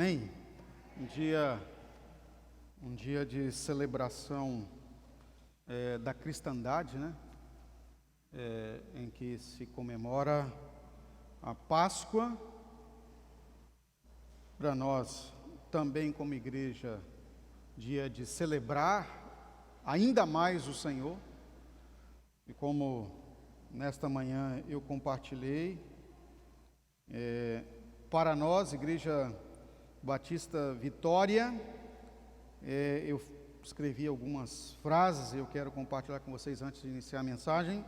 Amém? Um dia de celebração da cristandade, né? Em que se comemora a Páscoa. Para nós, também como igreja, dia de celebrar ainda mais o Senhor. E como nesta manhã eu compartilhei, para nós, Igreja Batista Vitória, eu escrevi algumas frases, eu quero compartilhar com vocês antes de iniciar a mensagem.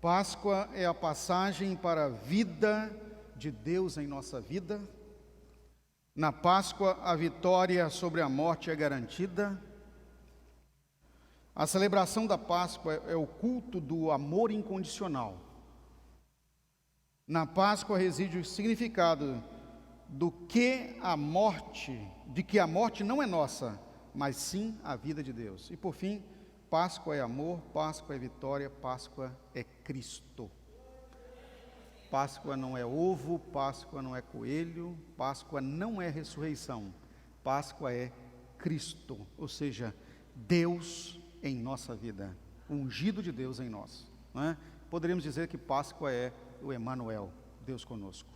Páscoa é a passagem para a vida de Deus em nossa vida. Na Páscoa, a vitória sobre a morte é garantida. A celebração da Páscoa é o culto do amor incondicional. Na Páscoa reside o significado de que a morte não é nossa, mas sim a vida de Deus. E por fim, Páscoa é amor, Páscoa é vitória, Páscoa é Cristo. Páscoa não é ovo, Páscoa não é coelho, Páscoa não é ressurreição, Páscoa é Cristo, ou seja, Deus em nossa vida, o ungido de Deus em nós, não é? Poderíamos dizer que Páscoa é o Emanuel, Deus conosco,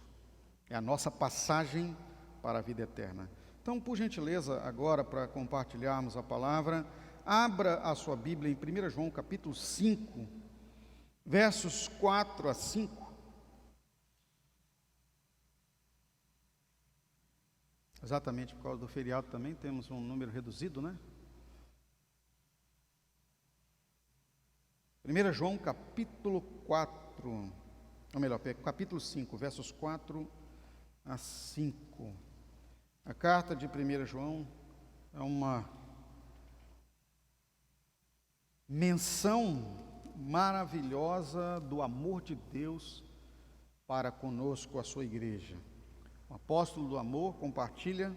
é a nossa passagem para a vida eterna. Então, por gentileza, agora para compartilharmos a palavra, abra a sua Bíblia em 1 João capítulo 5, versos 4 a 5. Exatamente por causa do feriado também temos um número reduzido, né? 1 João capítulo 4, ou melhor, capítulo 5, versos 4 a 5. A carta de 1 João é uma menção maravilhosa do amor de Deus para conosco, a sua igreja. O apóstolo do amor compartilha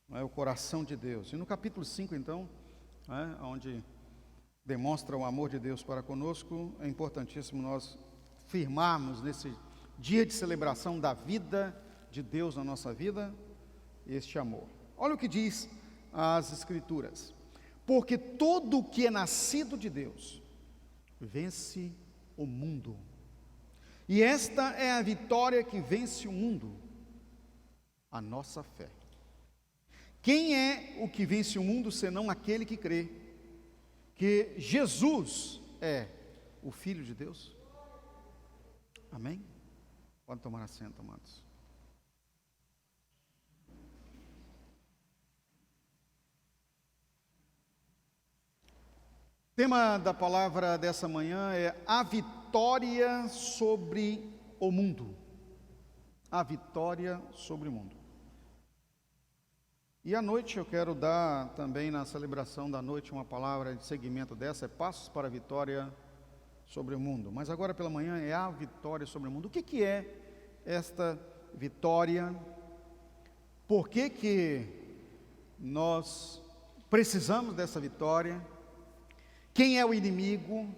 o coração de Deus. E no capítulo 5, então, onde demonstra o amor de Deus para conosco, é importantíssimo nós firmarmos nesse dia de celebração da vida de Deus na nossa vida, este amor. Olha o que diz as Escrituras: porque todo o que é nascido de Deus vence o mundo. E esta é a vitória que vence o mundo, a nossa fé. Quem é o que vence o mundo, senão aquele que crê que Jesus é o Filho de Deus? Amém? Pode tomar assento, amados. O tema da palavra dessa manhã é a vitória sobre o mundo. A vitória sobre o mundo. E à noite eu quero dar também na celebração da noite uma palavra de seguimento dessa, é passos para a vitória sobre o mundo. Mas agora pela manhã é a vitória sobre o mundo. O que é esta vitória? Por que nós precisamos dessa vitória? Quem é o inimigo?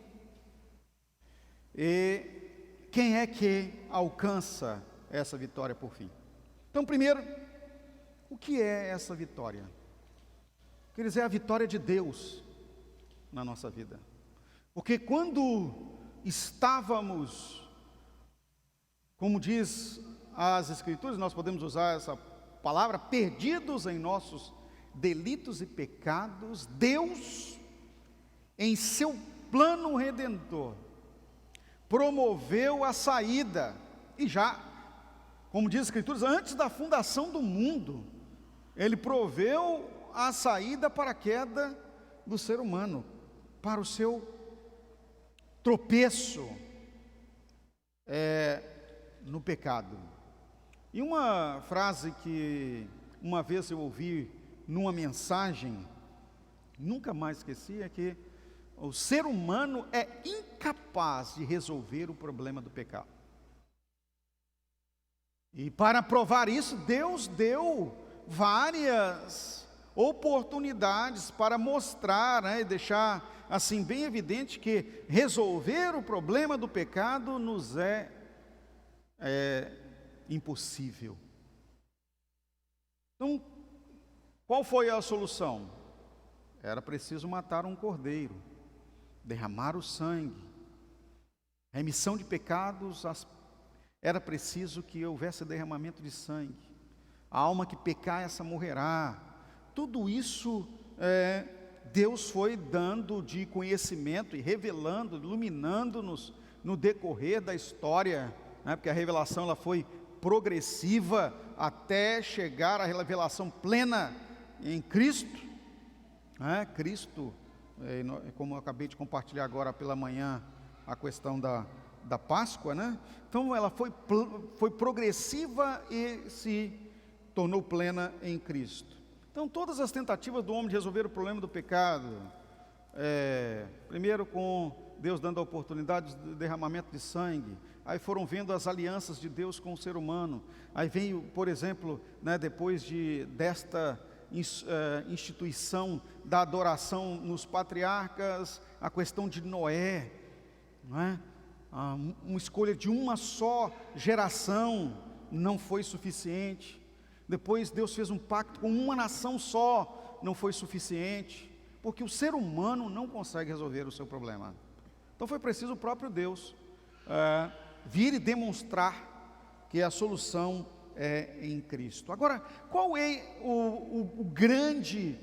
E quem é que alcança essa vitória por fim? Então, primeiro, o que é essa vitória? Quer dizer, a vitória de Deus na nossa vida. Porque quando estávamos, como diz as Escrituras, nós podemos usar essa palavra, perdidos em nossos delitos e pecados, Deus, em seu plano redentor, promoveu a saída, e já, como diz as Escrituras, antes da fundação do mundo, Ele proveu a saída para a queda do ser humano, para o seu tropeço no pecado. E uma frase que uma vez eu ouvi numa mensagem, nunca mais esqueci, é que o ser humano é incapaz de resolver o problema do pecado. E para provar isso, Deus deu várias oportunidades para mostrar, e deixar assim bem evidente que resolver o problema do pecado nos é impossível. Então, qual foi a solução? Era preciso matar um cordeiro, derramar o sangue, remissão de pecados, era preciso que houvesse derramamento de sangue. A alma que pecar, essa morrerá. Tudo isso Deus foi dando de conhecimento e revelando, iluminando-nos no decorrer da história, né? Porque a revelação ela foi progressiva até chegar à revelação plena em Cristo. Cristo, como eu acabei de compartilhar agora pela manhã, a questão da Páscoa, né? Então ela foi progressiva e se tornou plena em Cristo. Então todas as tentativas do homem de resolver o problema do pecado, primeiro com Deus dando a oportunidade de derramamento de sangue, aí foram vendo as alianças de Deus com o ser humano, aí veio, por exemplo, né, depois desta instituição da adoração nos patriarcas, a questão de Noé, não é? Uma escolha de uma só geração não foi suficiente. Depois Deus fez um pacto com uma nação só, não foi suficiente, porque o ser humano não consegue resolver o seu problema. Então foi preciso o próprio Deus vir e demonstrar que a solução é em Cristo. Agora, qual é o grande,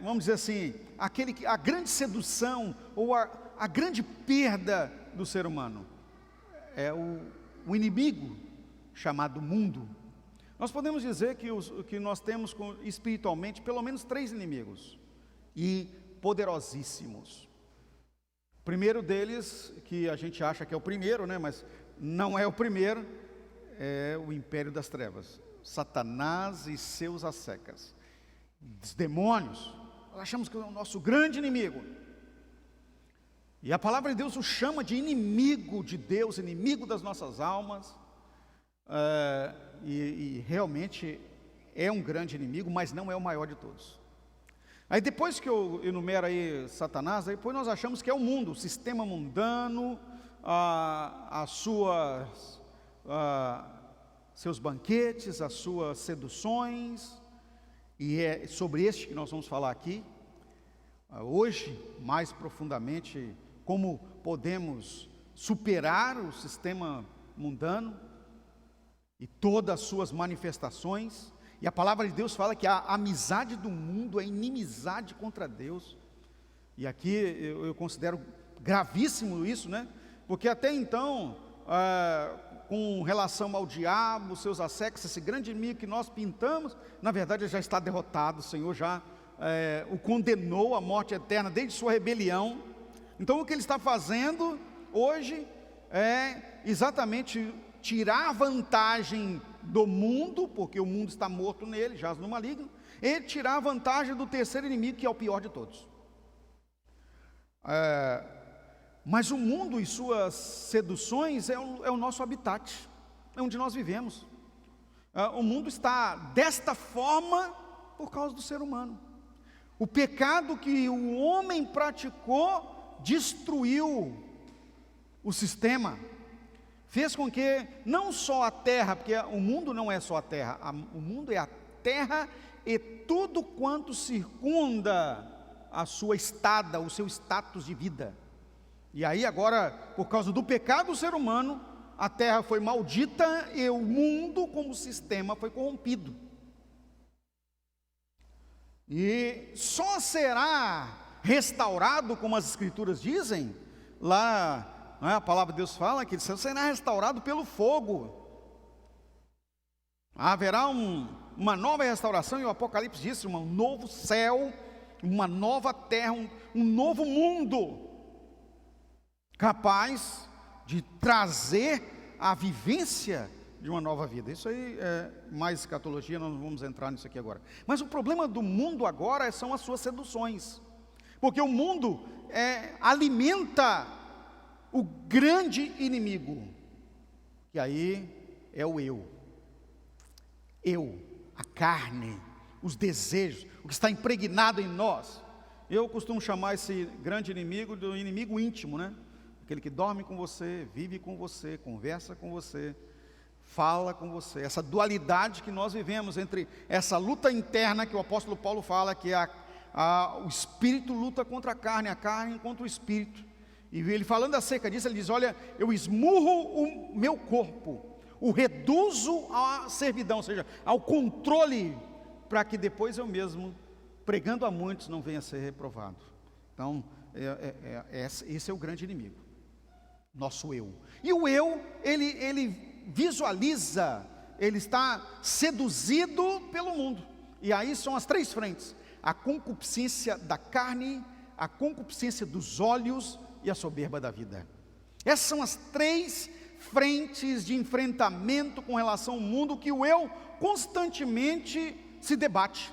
vamos dizer assim, a grande sedução ou a grande perda do ser humano? É o inimigo chamado mundo. Nós podemos dizer que nós temos espiritualmente pelo menos 3 inimigos, e poderosíssimos. O primeiro deles, que a gente acha que é o primeiro, né, mas não é o primeiro, é o império das trevas, Satanás e seus assecas, os demônios. Nós achamos que é o nosso grande inimigo, e a palavra de Deus o chama de inimigo de Deus, inimigo das nossas almas, e realmente é um grande inimigo, mas não é o maior de todos. Aí depois que eu enumero aí Satanás, depois nós achamos que é o mundo, o sistema mundano, seus banquetes, as suas seduções, e é sobre este que nós vamos falar aqui, hoje, mais profundamente, como podemos superar o sistema mundano e todas as suas manifestações. E a palavra de Deus fala que a amizade do mundo é inimizade contra Deus. E aqui eu considero gravíssimo isso, né? Porque até então, com relação ao diabo, seus assecas, esse grande inimigo que nós pintamos, na verdade ele já está derrotado. O Senhor já o condenou à morte eterna desde sua rebelião. Então o que ele está fazendo hoje é exatamente tirar vantagem do mundo, porque o mundo está morto nele, jaz no maligno, e tirar vantagem do terceiro inimigo, que é o pior de todos. Mas o mundo e suas seduções é o nosso habitat, é onde nós vivemos. O mundo está desta forma por causa do ser humano. O pecado que o homem praticou destruiu o sistema, fez com que não só a terra, porque o mundo não é só a terra, o mundo é a terra e tudo quanto circunda a sua estada, o seu status de vida. E aí agora, por causa do pecado do ser humano, a terra foi maldita e o mundo como sistema foi corrompido. E só será restaurado, como as escrituras dizem, lá, a palavra de Deus fala que será restaurado pelo fogo. Haverá uma nova restauração, e o Apocalipse diz, um novo céu, uma nova terra, um novo mundo, capaz de trazer a vivência de uma nova vida. Isso aí é mais escatologia, nós não vamos entrar nisso aqui agora. Mas o problema do mundo agora são as suas seduções, porque o mundo alimenta o grande inimigo, que aí é o eu, a carne, os desejos, o que está impregnado em nós. Eu costumo chamar esse grande inimigo do inimigo íntimo, né? Aquele que dorme com você, vive com você, conversa com você, fala com você. Essa dualidade que nós vivemos entre essa luta interna que o apóstolo Paulo fala, que o espírito luta contra a carne contra o espírito. E ele falando acerca disso, ele diz: olha, eu esmurro o meu corpo, o reduzo à servidão, ou seja, ao controle, para que depois eu mesmo, pregando a muitos, não venha a ser reprovado. Então, esse é o grande inimigo, nosso eu. E o eu, ele visualiza, ele está seduzido pelo mundo. E aí são as três frentes: a concupiscência da carne, a concupiscência dos olhos e a soberba da vida. Essas são as três frentes de enfrentamento com relação ao mundo que o eu constantemente se debate.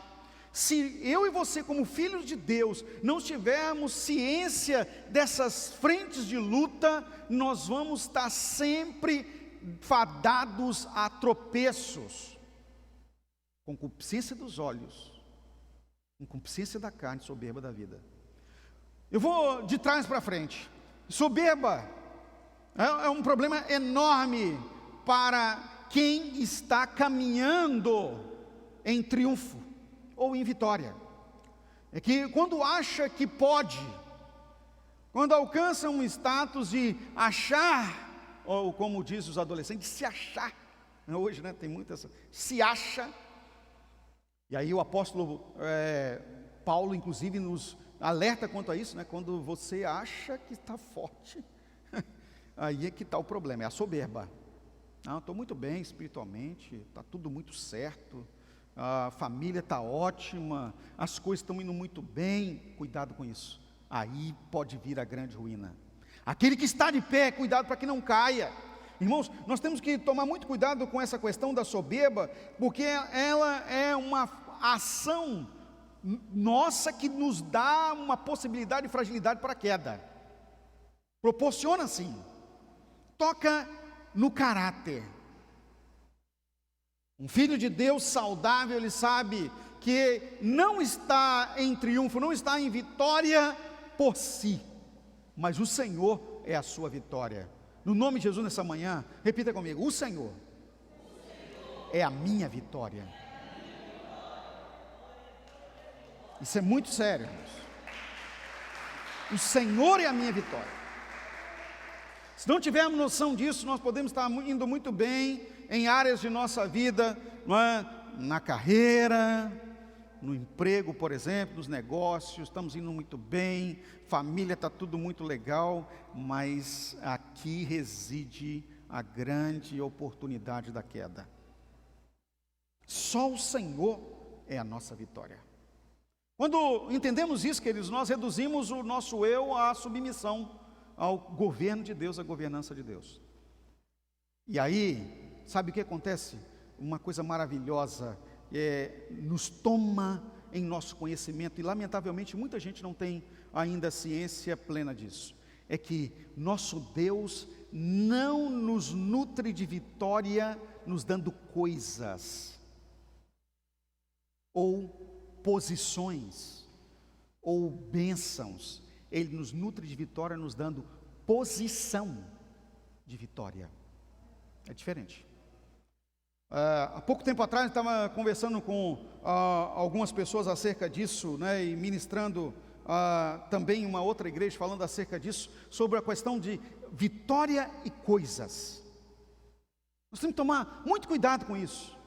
Se eu e você, como filhos de Deus, não tivermos ciência dessas frentes de luta, nós vamos estar sempre fadados a tropeços. Concupiscência dos olhos, concupiscência da carne, soberba da vida. Eu vou de trás para frente. Soberba é um problema enorme para quem está caminhando em triunfo ou em vitória. É que quando acha que pode, quando alcança um status de achar, ou como diz os adolescentes, se achar, hoje, né, tem muito essa, se acha. E aí o apóstolo Paulo, inclusive, nos alerta quanto a isso, né? Quando você acha que está forte, aí é que está o problema, é a soberba. Não, estou muito bem espiritualmente, está tudo muito certo, a família está ótima, as coisas estão indo muito bem. Cuidado com isso, aí pode vir a grande ruína. Aquele que está de pé, cuidado para que não caia. Irmãos, nós temos que tomar muito cuidado com essa questão da soberba, porque ela é uma ação nossa que nos dá uma possibilidade de fragilidade para a queda. Proporciona sim, toca no caráter. Um filho de Deus saudável, ele sabe que não está em triunfo, não está em vitória por si, mas o Senhor é a sua vitória. No nome de Jesus, nessa manhã, repita comigo: o Senhor é a minha vitória. Isso é muito sério, irmãos. O Senhor é a minha vitória. Se não tivermos noção disso, nós podemos estar indo muito bem em áreas de nossa vida, não é? Na carreira, no emprego, por exemplo, nos negócios, estamos indo muito bem, família está tudo muito legal, mas aqui reside a grande oportunidade da queda. Só o Senhor é a nossa vitória. Quando entendemos isso, queridos, nós reduzimos o nosso eu à submissão ao governo de Deus, à governança de Deus. E aí, sabe o que acontece? Uma coisa maravilhosa, nos toma em nosso conhecimento, e lamentavelmente muita gente não tem ainda ciência plena disso. É que nosso Deus não nos nutre de vitória nos dando coisas, ou posições, ou bênçãos. Ele nos nutre de vitória nos dando posição de vitória. É diferente. Há pouco tempo atrás eu estava conversando com algumas pessoas acerca disso, né, e ministrando também em uma outra igreja, falando acerca disso, sobre a questão de vitória e coisas. Nós temos que tomar muito cuidado com isso,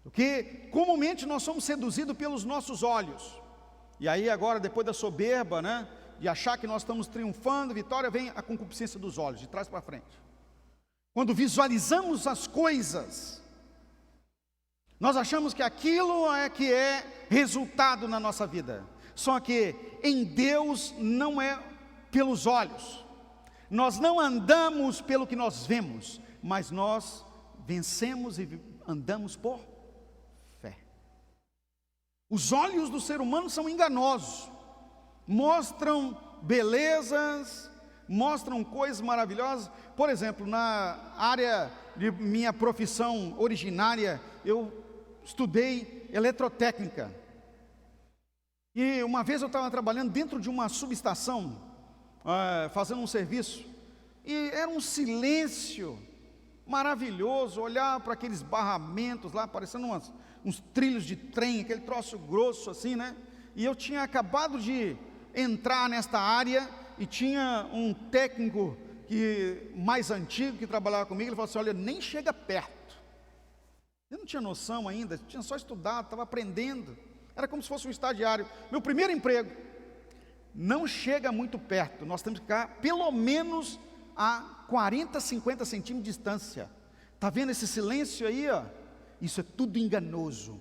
porque comumente nós somos seduzidos pelos nossos olhos. E aí agora, depois da soberba, né, de achar que nós estamos triunfando, vitória, vem a concupiscência dos olhos, de trás para frente. Quando visualizamos as coisas, nós achamos que aquilo é que é resultado na nossa vida. Só que em Deus não é pelos olhos. Nós não andamos pelo que nós vemos, mas nós vencemos e andamos por fé. Os olhos do ser humano são enganosos, mostram belezas, mostram coisas maravilhosas. Por exemplo, na área de minha profissão originária, eu estudei eletrotécnica. E uma vez eu estava trabalhando dentro de uma subestação, fazendo um serviço, e era um silêncio maravilhoso, olhar para aqueles barramentos lá, parecendo uns trilhos de trem, aquele troço grosso assim, né? E eu tinha acabado de entrar nesta área, e tinha um técnico mais antigo que trabalhava comigo. Ele falou assim: olha, nem chega perto. Eu não tinha noção ainda, tinha só estudado, estava aprendendo, era como se fosse um estagiário, meu primeiro emprego. Não chega muito perto, nós temos que ficar pelo menos a 40, 50 centímetros de distância. Está vendo esse silêncio aí, ó? Isso é tudo enganoso.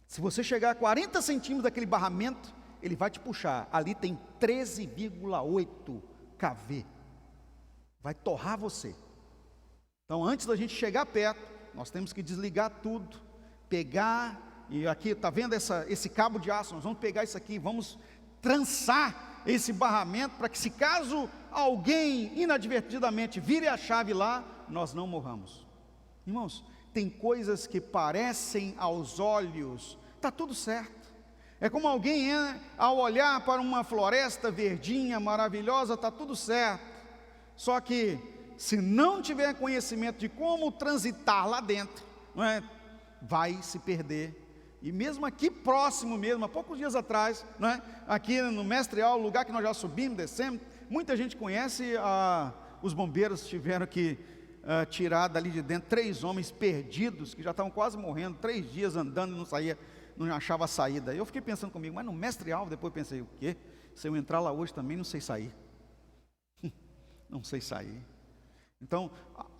Se você chegar a 40 centímetros daquele barramento, ele vai te puxar. Ali tem 13,8 kV, vai torrar você. Então, antes da gente chegar perto, nós temos que desligar tudo, pegar, e aqui, está vendo esse cabo de aço? Nós vamos pegar isso aqui, vamos trançar esse barramento, para que, se caso alguém inadvertidamente vire a chave lá, nós não morramos. Irmãos, tem coisas que parecem aos olhos, está tudo certo. É como alguém, ao olhar para uma floresta verdinha, maravilhosa, está tudo certo. Só que, se não tiver conhecimento de como transitar lá dentro, não é, vai se perder. E mesmo aqui próximo mesmo, há poucos dias atrás, não é, aqui no Mestreal, lugar que nós já subimos, descemos, muita gente conhece, os bombeiros tiveram que tirar dali de dentro 3 homens perdidos, que já estavam quase morrendo, 3 dias andando e não achava a saída. Eu fiquei pensando comigo, mas no Mestreal, depois pensei, o quê? Se eu entrar lá hoje também não sei sair. Não sei sair. Então,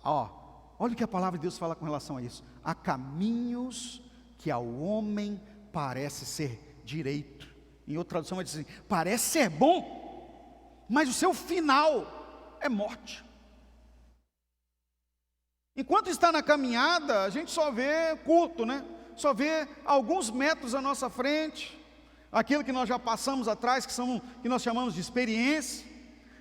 olha o que a palavra de Deus fala com relação a isso. Há caminhos que ao homem parece ser direito. Em outra tradução vai dizer assim: parece ser bom, mas o seu final é morte. Enquanto está na caminhada, a gente só vê curto, né? Só vê alguns metros à nossa frente, aquilo que nós já passamos atrás, que nós chamamos de experiência,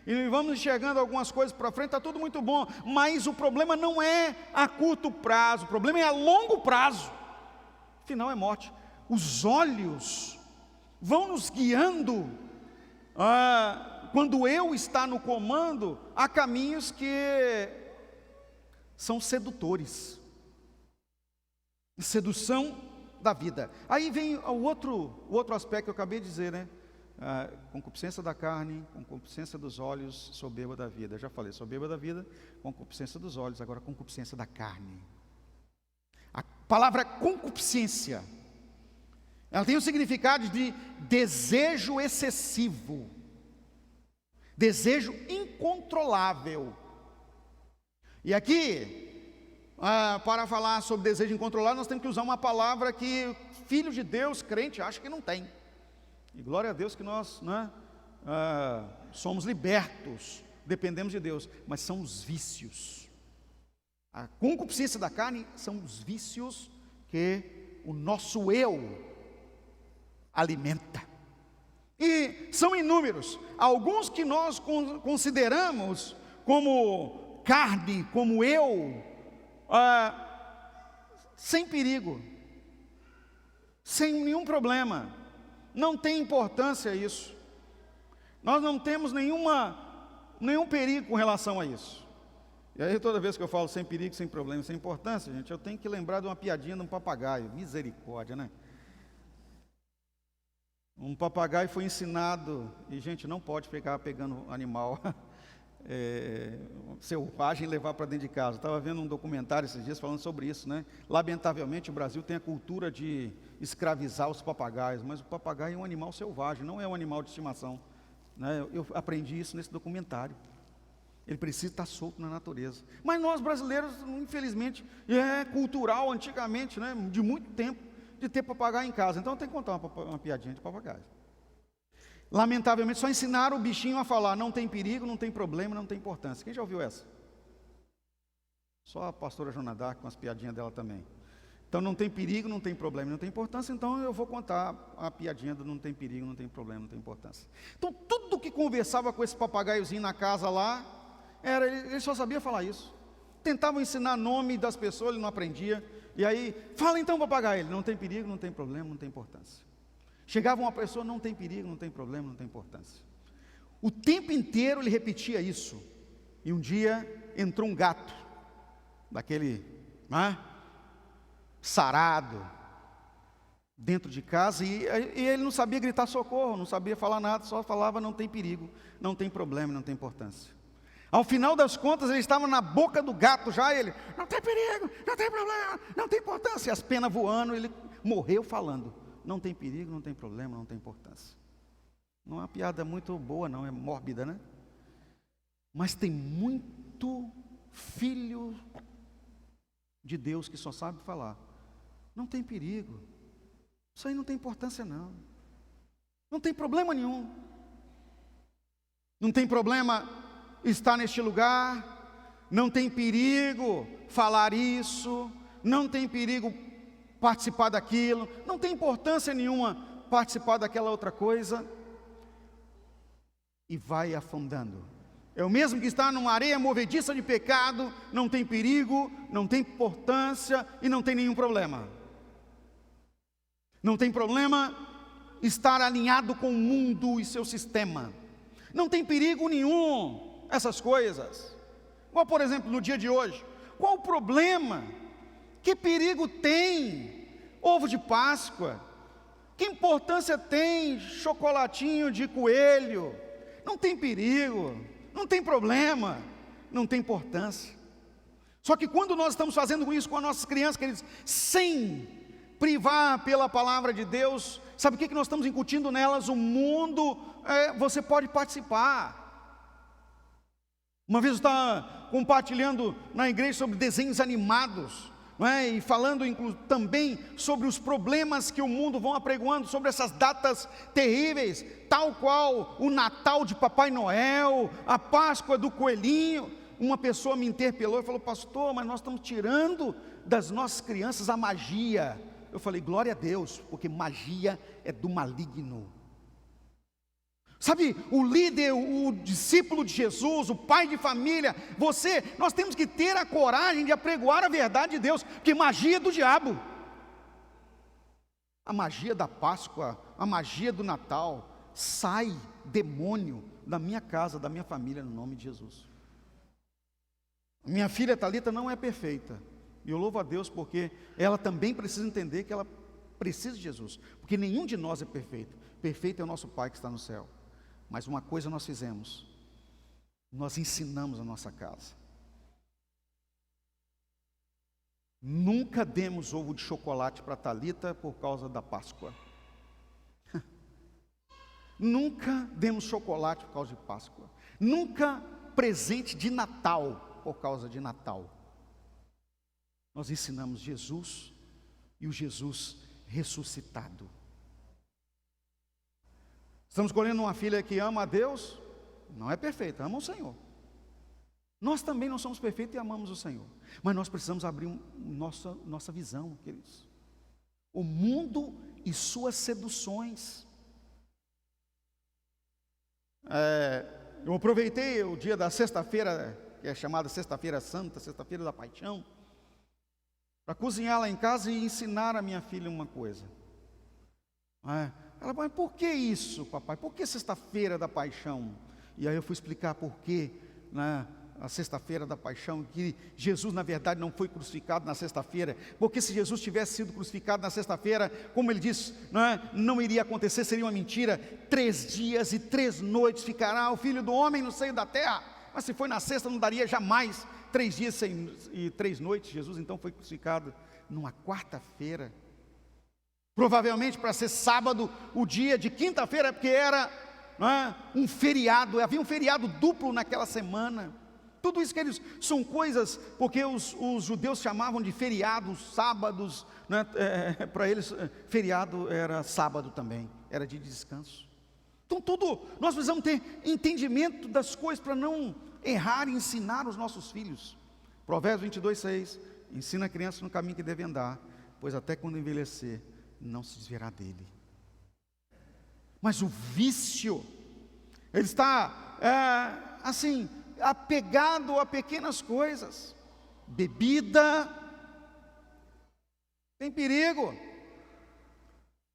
e vamos enxergando algumas coisas para frente, está tudo muito bom, mas o problema não é a curto prazo, o problema é a longo prazo. O final é morte. Os olhos vão nos guiando, quando eu está no comando, há caminhos que são sedutores, sedução da vida. Aí vem o outro aspecto que eu acabei de dizer, né? Concupiscência da carne, concupiscência dos olhos, soberba da vida. Eu já falei, soberba da vida, concupiscência dos olhos, agora concupiscência da carne. A palavra concupiscência, ela tem o significado de desejo excessivo, desejo incontrolável. E aqui, para falar sobre desejo incontrolável, nós temos que usar uma palavra que filho de Deus, crente, acha que não tem. E glória a Deus que nós, né, somos libertos, dependemos de Deus, mas são os vícios. A concupiscência da carne são os vícios que o nosso eu alimenta. E são inúmeros, alguns que nós consideramos como carne, como eu, sem perigo, sem nenhum problema, não tem importância isso, nós não temos nenhum perigo com relação a isso. E aí toda vez que eu falo sem perigo, sem problema, sem importância, gente, eu tenho que lembrar de uma piadinha de um papagaio, misericórdia, né? Um papagaio foi ensinado, e gente, não pode ficar pegando animal selvagem e levar para dentro de casa. Estava vendo um documentário esses dias falando sobre isso, né? Lamentavelmente o Brasil tem a cultura de escravizar os papagaios, mas o papagaio é um animal selvagem, não é um animal de estimação, né? Eu aprendi isso nesse documentário. Ele precisa estar solto na natureza. Mas nós brasileiros, infelizmente, é cultural antigamente, né, de muito tempo, de ter papagaio em casa. Então eu tenho que contar uma piadinha de papagaio. Lamentavelmente só ensinaram o bichinho a falar: não tem perigo, não tem problema, não tem importância. Quem já ouviu essa? Só a pastora Jonadá, com as piadinhas dela também. Então não tem perigo, não tem problema, não tem importância. Então eu vou contar a piadinha do não tem perigo, não tem problema, não tem importância. Então tudo que conversava com esse papagaiozinho na casa lá, ele só sabia falar isso. Tentavam ensinar nome das pessoas, ele não aprendia. E aí, fala então papagaio. Ele: não tem perigo, não tem problema, não tem importância. Chegava uma pessoa: não tem perigo, não tem problema, não tem importância. O tempo inteiro ele repetia isso. E um dia entrou um gato daquele, sarado, dentro de casa, e ele não sabia gritar socorro, não sabia falar nada, só falava não tem perigo, não tem problema, não tem importância. Ao final das contas, ele estava na boca do gato já, ele, não tem perigo, não tem problema, não tem importância, e as penas voando, ele morreu falando, não tem perigo, não tem problema, não tem importância. Não é uma piada muito boa não, é mórbida, né? Mas tem muito filho de Deus que só sabe falar, não tem perigo, isso aí não tem importância não, não tem problema nenhum, não tem problema estar neste lugar, não tem perigo falar isso, não tem perigo participar daquilo, não tem importância nenhuma participar daquela outra coisa, e vai afundando. É o mesmo que está numa areia movediça de pecado, não tem perigo, não tem importância e não tem nenhum problema. Não tem problema estar alinhado com o mundo e seu sistema. Não tem perigo nenhum essas coisas. Qual, por exemplo, no dia de hoje, qual o problema? Que perigo tem ovo de Páscoa? Que importância tem chocolatinho de coelho? Não tem perigo, não tem problema, não tem importância. Só que quando nós estamos fazendo isso com as nossas crianças, queridos, sem privar pela palavra de Deus, sabe o que nós estamos incutindo nelas? O mundo, você pode participar. Uma vez eu estava compartilhando na igreja sobre desenhos animados, e falando também sobre os problemas que o mundo vão apregoando, sobre essas datas terríveis, tal qual o Natal de Papai Noel, a Páscoa do Coelhinho. Uma pessoa me interpelou e falou: pastor, mas nós estamos tirando das nossas crianças a magia. Eu falei: glória a Deus, porque magia é do maligno. Sabe, o líder, o discípulo de Jesus, o pai de família, nós temos que ter a coragem de apregoar a verdade de Deus, porque magia é do diabo. A magia da Páscoa, a magia do Natal, sai demônio da minha casa, da minha família, no nome de Jesus. Minha filha Thalita não é perfeita, e eu louvo a Deus porque ela também precisa entender que ela precisa de Jesus, porque nenhum de nós é perfeito. Perfeito é o nosso Pai que está no céu. Mas uma coisa nós fizemos, nós ensinamos a nossa casa. Nunca demos ovo de chocolate para Thalita por causa da Páscoa. Nunca demos chocolate por causa de Páscoa. Nunca presente de Natal por causa de Natal. Nós ensinamos Jesus e o Jesus ressuscitado. Estamos escolhendo uma filha que ama a Deus, não é perfeita, ama o Senhor. Nós também não somos perfeitos e amamos o Senhor, mas nós precisamos abrir nossa visão, queridos. O mundo e suas seduções. Eu aproveitei o dia da sexta-feira, que é chamada Sexta-feira Santa, Sexta-feira da Paixão, para cozinhar lá em casa e ensinar a minha filha uma coisa. Ela, mas por que isso, papai? Por que Sexta-feira da Paixão? E aí eu fui explicar por que, a Sexta-feira da Paixão, que Jesus na verdade não foi crucificado na sexta-feira, porque se Jesus tivesse sido crucificado na sexta-feira, como ele disse, não iria acontecer, seria uma mentira. 3 dias e 3 noites ficará o Filho do Homem no seio da terra, mas se foi na sexta não daria jamais 3 dias e 3 noites. Jesus então foi crucificado numa quarta-feira, provavelmente para ser sábado, o dia de quinta-feira, porque era um feriado, havia um feriado duplo naquela semana. Tudo isso, queridos, são coisas, porque os judeus chamavam de feriados, sábados, para eles feriado era sábado também, era dia de descanso. Então nós precisamos ter entendimento das coisas para não errar e ensinar os nossos filhos. Provérbios 22:6, ensina a criança no caminho que deve andar, pois até quando envelhecer, não se desviará dele. Mas o vício, ele está apegado a pequenas coisas. Bebida tem perigo,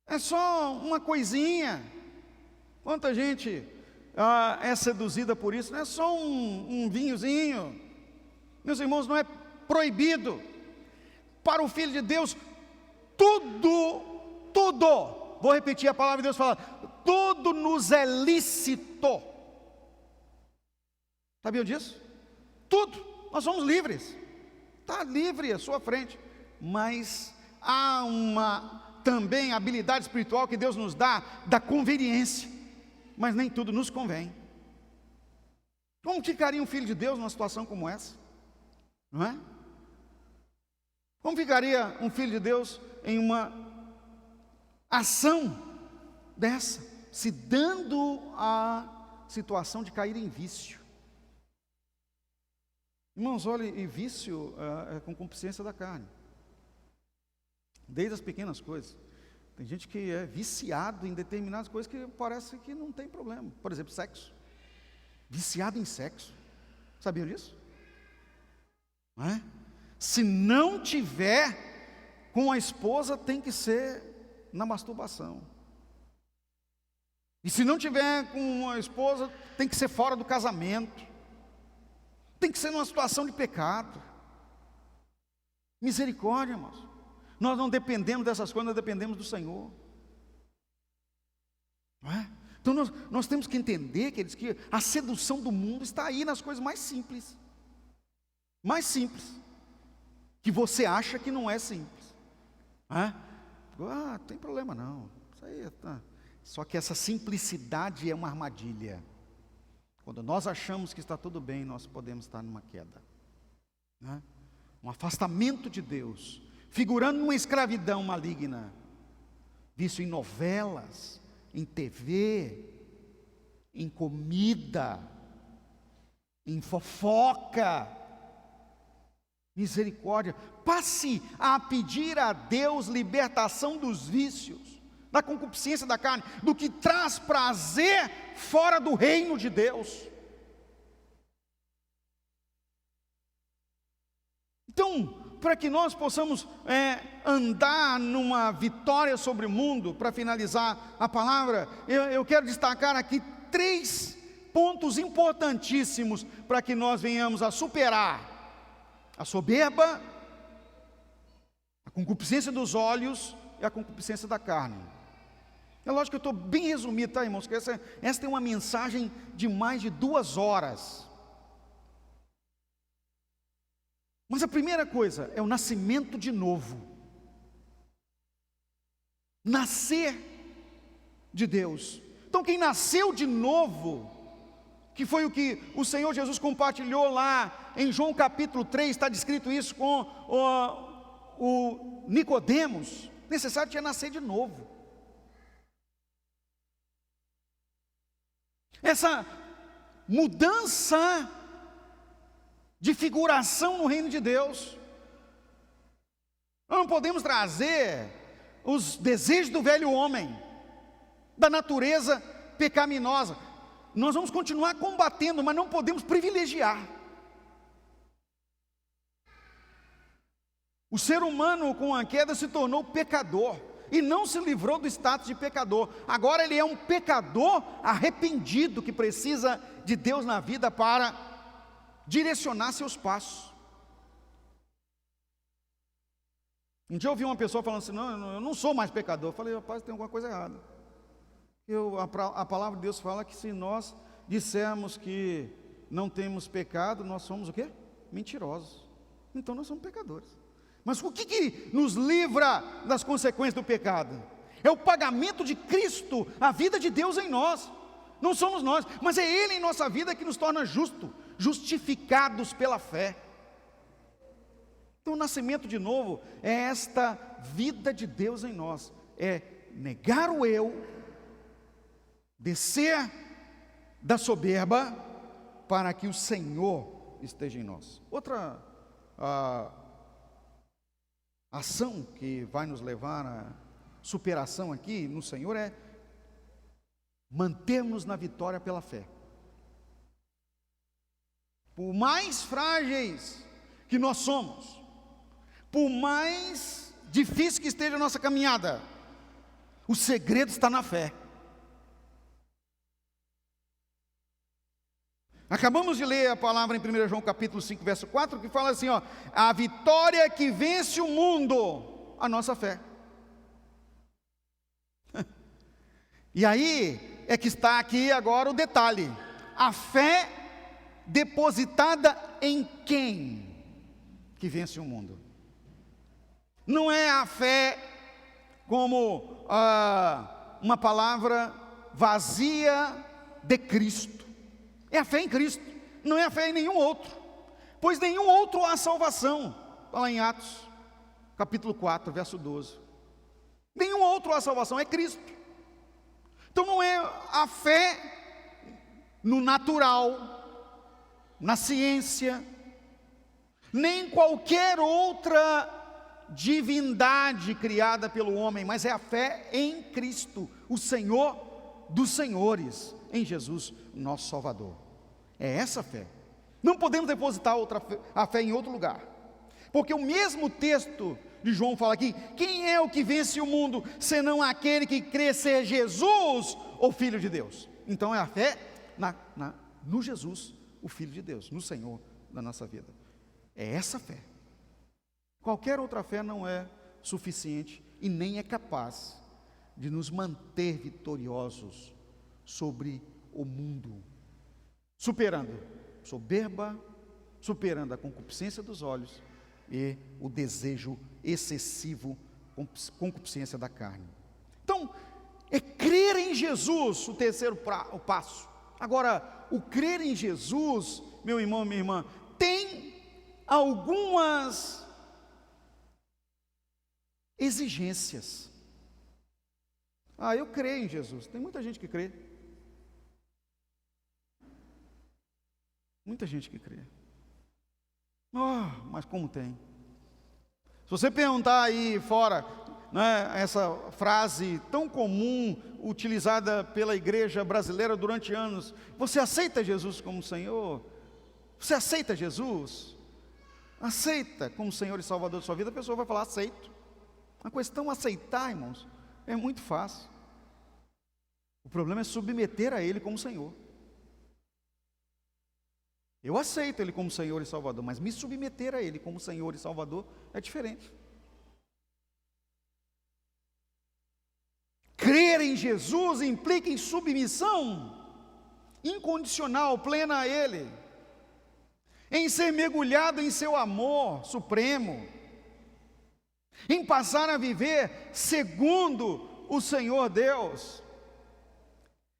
é só uma coisinha. Quanta gente é seduzida por isso? Não é só um vinhozinho. Meus irmãos, não é proibido. Para o Filho de Deus, tudo, vou repetir a palavra de Deus fala, tudo nos é lícito. Sabiam disso? Tudo, nós somos livres, está livre à sua frente, mas há também habilidade espiritual que Deus nos dá, da conveniência, mas nem tudo nos convém. Como ficaria um filho de Deus numa situação como essa? Não é? Como ficaria um filho de Deus em uma ação dessa, se dando a situação de cair em vício? Irmãos, olhe, e vício é com concupiscência da carne, desde as pequenas coisas. Tem gente que é viciado em determinadas coisas que parece que não tem problema. Por exemplo, sexo. Viciado em sexo. Sabiam disso? Não é? Se não tiver com a esposa, tem que ser na masturbação. E se não tiver com a esposa, tem que ser fora do casamento. Tem que ser numa situação de pecado. Misericórdia, irmãos. Nós não dependemos dessas coisas, nós dependemos do Senhor. Não é? Então nós temos que entender, queridos, que a sedução do mundo está aí nas coisas mais simples. Mais simples. Que você acha que não é simples. Não tem problema não. Isso aí tá. Só que essa simplicidade é uma armadilha. Quando nós achamos que está tudo bem, nós podemos estar numa queda. Um afastamento de Deus, figurando numa escravidão maligna. Visto em novelas, em TV, em comida, em fofoca. Misericórdia. Passe a pedir a Deus libertação dos vícios, da concupiscência da carne, do que traz prazer fora do reino de Deus. Então, para que nós possamos andar numa vitória sobre o mundo, para finalizar a palavra, eu quero destacar aqui 3 pontos importantíssimos para que nós venhamos a superar a soberba, a concupiscência dos olhos e a concupiscência da carne. É lógico que eu estou bem resumido, tá, irmãos? Que essa tem uma mensagem de mais de 2 horas. Mas a primeira coisa é o nascimento de novo. Nascer de Deus. Então quem nasceu de novo, que foi o que o Senhor Jesus compartilhou lá em João capítulo 3, está descrito isso com o Nicodemos, necessário tinha nascer de novo. Essa mudança de figuração no reino de Deus. Nós não podemos trazer os desejos do velho homem, da natureza pecaminosa. Nós vamos continuar combatendo, mas não podemos privilegiar. O ser humano com a queda se tornou pecador e não se livrou do status de pecador. Agora ele é um pecador arrependido que precisa de Deus na vida para direcionar seus passos. Um dia eu ouvi uma pessoa falando assim: não, eu não sou mais pecador. Eu falei: rapaz, tem alguma coisa errada. A palavra de Deus fala que se nós dissermos que não temos pecado, nós somos o quê? Mentirosos. Então nós somos pecadores. Mas o que nos livra das consequências do pecado? É o pagamento de Cristo, a vida de Deus em nós. Não somos nós, mas é Ele em nossa vida que nos torna justificados pela fé. Então o nascimento de novo é esta vida de Deus em nós. É negar o eu, descer da soberba, para que o Senhor esteja em nós. Outra ação que vai nos levar à superação aqui no Senhor é mantermos na vitória pela fé. Por mais frágeis que nós somos, por mais difícil que esteja a nossa caminhada, o segredo está na fé. Acabamos de ler a palavra em 1 João capítulo 5, verso 4, que fala assim, ó: a vitória que vence o mundo, a nossa fé. E aí é que está aqui agora o detalhe: a fé depositada em quem que vence o mundo. Não é a fé como uma palavra vazia de Cristo. É a fé em Cristo, não é a fé em nenhum outro, pois nenhum outro há salvação. Está lá em Atos, capítulo 4, verso 12. Nenhum outro há salvação, é Cristo. Então não é a fé no natural, na ciência, nem qualquer outra divindade criada pelo homem, mas é a fé em Cristo, o Senhor dos senhores, em Jesus, nosso Salvador. É essa fé. Não podemos depositar a fé em outro lugar, porque o mesmo texto de João fala aqui: quem é o que vence o mundo, senão aquele que crê ser Jesus, o Filho de Deus? Então é a fé no Jesus, o Filho de Deus, no Senhor da nossa vida. É essa fé. Qualquer outra fé não é suficiente e nem é capaz de nos manter vitoriosos sobre o mundo, superando soberba, superando a concupiscência dos olhos e o desejo excessivo, concupiscência da carne. Então, é crer em Jesus o terceiro passo. Agora, o crer em Jesus, meu irmão, minha irmã, tem algumas exigências. Eu creio em Jesus. Tem muita gente que crê. Muita gente que crê. Mas como tem? Se você perguntar aí fora, né, essa frase tão comum, utilizada pela igreja brasileira durante anos: você aceita Jesus como Senhor? Você aceita Jesus? Aceita como Senhor e Salvador da sua vida? A pessoa vai falar: aceito. A questão aceitar, irmãos, é muito fácil. O problema é submeter a Ele como Senhor. Eu aceito Ele como Senhor e Salvador, mas me submeter a Ele como Senhor e Salvador é diferente. Crer em Jesus implica em submissão incondicional, plena a Ele, em ser mergulhado em seu amor supremo, em passar a viver segundo o Senhor Deus.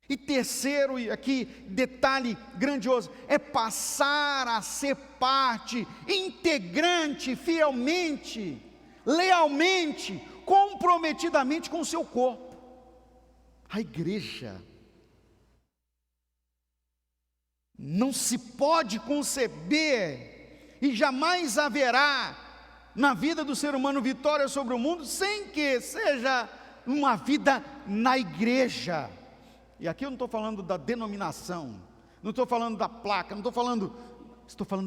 E terceiro, e aqui detalhe grandioso, é passar a ser parte integrante, fielmente, lealmente, comprometidamente com o seu corpo, a igreja. Não se pode conceber, e jamais haverá na vida do ser humano vitória sobre o mundo, sem que seja uma vida na igreja. E aqui eu não estou falando da denominação, não estou falando da placa, estou falando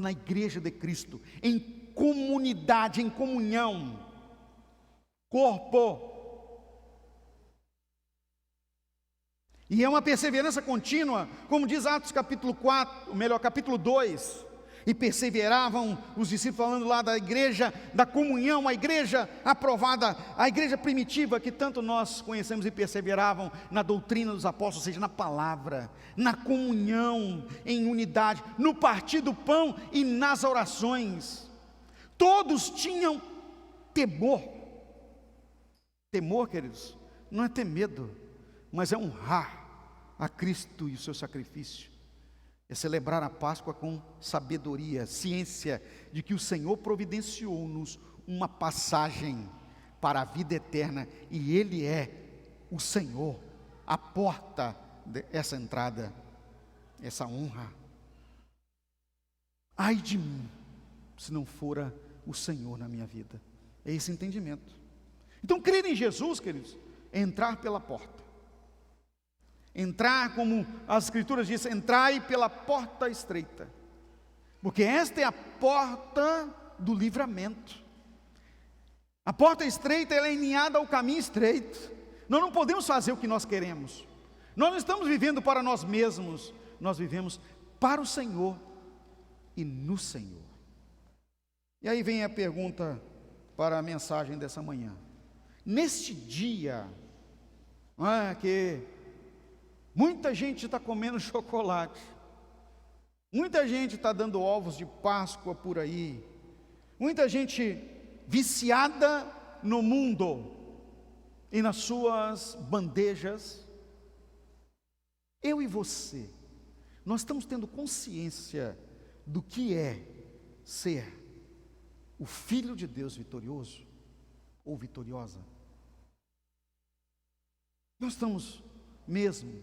na igreja de Cristo, em comunidade, em comunhão, corpo. E é uma perseverança contínua, como diz Atos capítulo 2, e perseveravam os discípulos, falando lá da igreja, da comunhão, a igreja aprovada, a igreja primitiva que tanto nós conhecemos, e perseveravam na doutrina dos apóstolos, ou seja, na palavra, na comunhão, em unidade, no partir do pão e nas orações. Todos tinham temor. Temor, queridos, não é ter medo, mas é honrar a Cristo e o seu sacrifício. É celebrar a Páscoa com sabedoria, ciência de que o Senhor providenciou-nos uma passagem para a vida eterna, e Ele é o Senhor, a porta dessa entrada, essa honra. Ai de mim, se não fora o Senhor na minha vida. É esse entendimento. Então, crer em Jesus, queridos, é entrar pela porta. Entrar, como as Escrituras dizem, entrai pela porta estreita, porque esta é a porta do livramento. A porta estreita, ela é alinhada ao caminho estreito. Nós não podemos fazer o que nós queremos. Nós não estamos vivendo para nós mesmos, nós vivemos para o Senhor e no Senhor. E aí vem a pergunta para a mensagem dessa manhã. Neste dia, que muita gente está comendo chocolate, muita gente está dando ovos de Páscoa por aí, muita gente viciada no mundo e nas suas bandejas. Eu e você, nós estamos tendo consciência do que é ser o Filho de Deus vitorioso ou vitoriosa? Nós estamos mesmo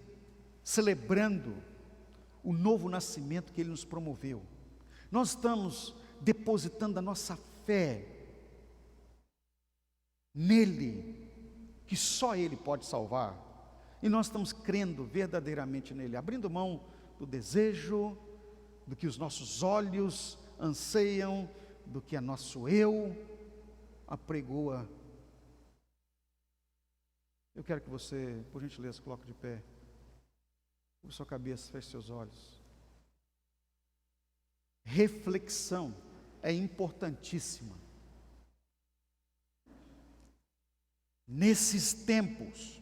celebrando o novo nascimento que Ele nos promoveu. Nós estamos depositando a nossa fé nele, que só Ele pode salvar. E nós estamos crendo verdadeiramente nele, abrindo mão do desejo, do que os nossos olhos anseiam, do que a nosso eu apregoa. Eu quero que você, por gentileza, coloque de pé, sobre sua cabeça, feche seus olhos. Reflexão é importantíssima. Nesses tempos,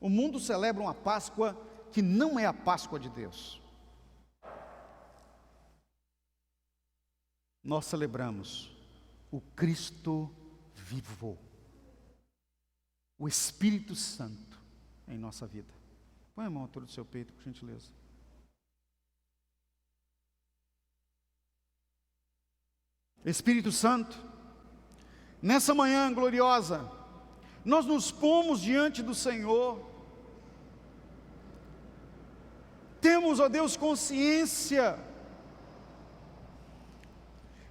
o mundo celebra uma Páscoa que não é a Páscoa de Deus. Nós celebramos o Cristo vivo, o Espírito Santo em nossa vida. Põe a mão à altura do seu peito, por gentileza. Espírito Santo, nessa manhã gloriosa, nós nos pomos diante do Senhor. Temos, ó Deus, consciência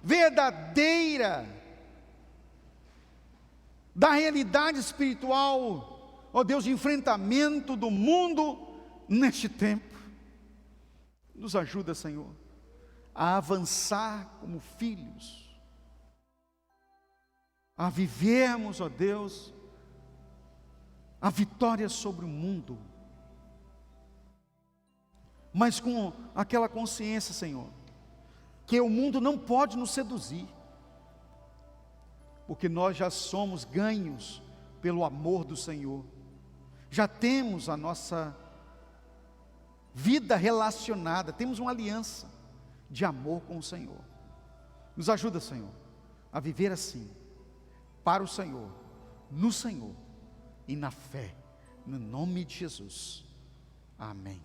verdadeira da realidade espiritual, ó Deus, de enfrentamento do mundo neste tempo. Nos ajuda, Senhor, a avançar como filhos, a vivermos, ó Deus, a vitória sobre o mundo, mas com aquela consciência, Senhor, que o mundo não pode nos seduzir, porque nós já somos ganhos pelo amor do Senhor, já temos a nossa vida relacionada, temos uma aliança de amor com o Senhor. Nos ajuda, Senhor, a viver assim, para o Senhor, no Senhor e na fé, no nome de Jesus. Amém.